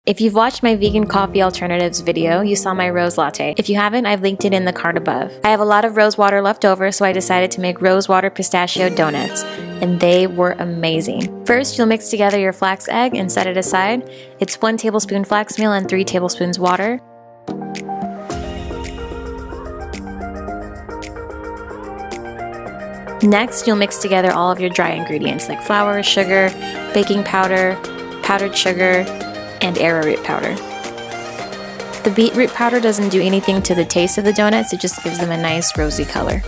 If you've watched my vegan coffee alternatives video, you saw my rose latte. If you haven't, I've linked it in the card above. I have a lot of rose water left over, so I decided to make rose water pistachio donuts, and they were amazing. First, you'll mix together your flax egg and set it aside. It's 1 tablespoon flax meal and 3 tablespoons water. Next, you'll mix together all of your dry ingredients like flour, sugar, baking powder, powdered sugar, and arrowroot powder. The beetroot powder doesn't do anything to the taste of the donuts, it just gives them a nice rosy color.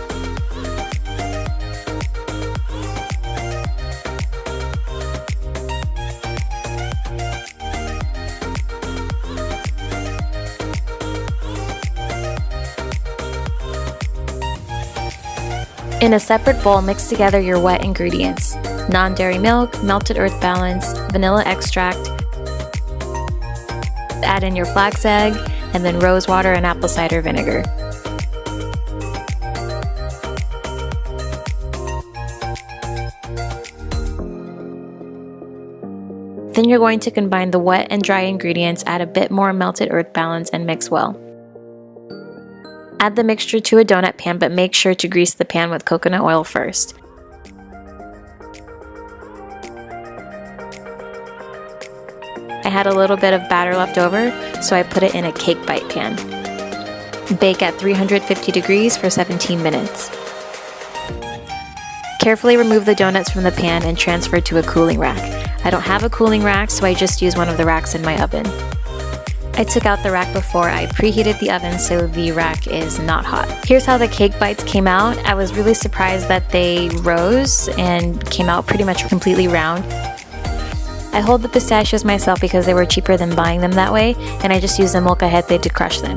In a separate bowl, mix together your wet ingredients: non-dairy milk, melted earth balance, vanilla extract. Add in your flax egg, and then rose water and apple cider vinegar. Then you're going to combine the wet and dry ingredients, add a bit more melted earth balance, and mix well. Add the mixture to a donut pan, but make sure to grease the pan with coconut oil first. I had a little bit of batter left over, so I put it in a cake bite pan. Bake at 350 degrees for 17 minutes. Carefully remove the donuts from the pan and transfer to a cooling rack. I don't have a cooling rack, so I just use one of the racks in my oven. I took out the rack before I preheated the oven, so the rack is not hot. Here's how the cake bites came out. I was really surprised that they rose and came out pretty much completely round. I hold the pistachios myself because they were cheaper than buying them that way, and I just used the molcajete to crush them.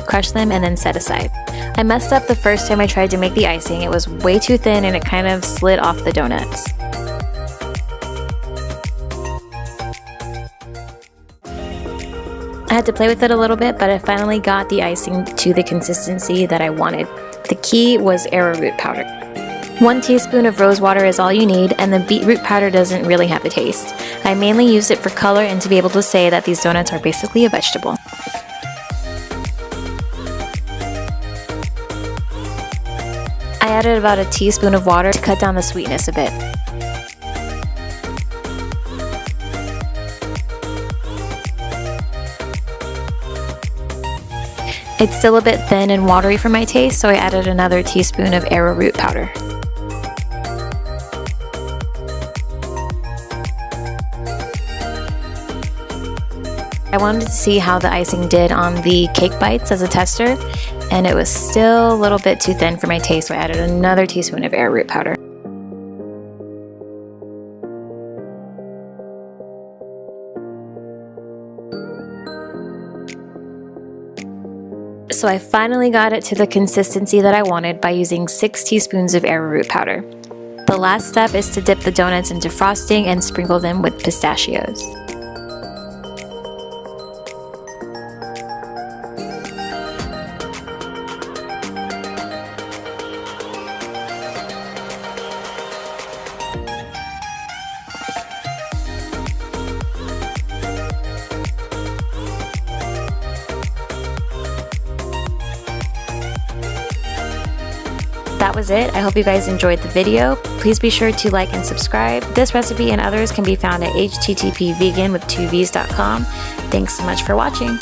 Crush them and then set aside. I messed up the first time I tried to make the icing. It was way too thin and it kind of slid off the donuts. I had to play with it a little bit, but I finally got the icing to the consistency that I wanted. The key was arrowroot powder. 1 teaspoon of rose water is all you need, and the beetroot powder doesn't really have a taste. I mainly use it for color and to be able to say that these donuts are basically a vegetable. I added about a teaspoon of water to cut down the sweetness a bit. It's still a bit thin and watery for my taste, so I added another teaspoon of arrowroot powder. I wanted to see how the icing did on the cake bites as a tester, and it was still a little bit too thin for my taste, so I added another teaspoon of arrowroot powder. So I finally got it to the consistency that I wanted by using 6 teaspoons of arrowroot powder. The last step is to dip the donuts into frosting and sprinkle them with pistachios. That was it. I hope you guys enjoyed the video. Please be sure to like and subscribe. This recipe and others can be found at http://vegan.com. Thanks so much for watching.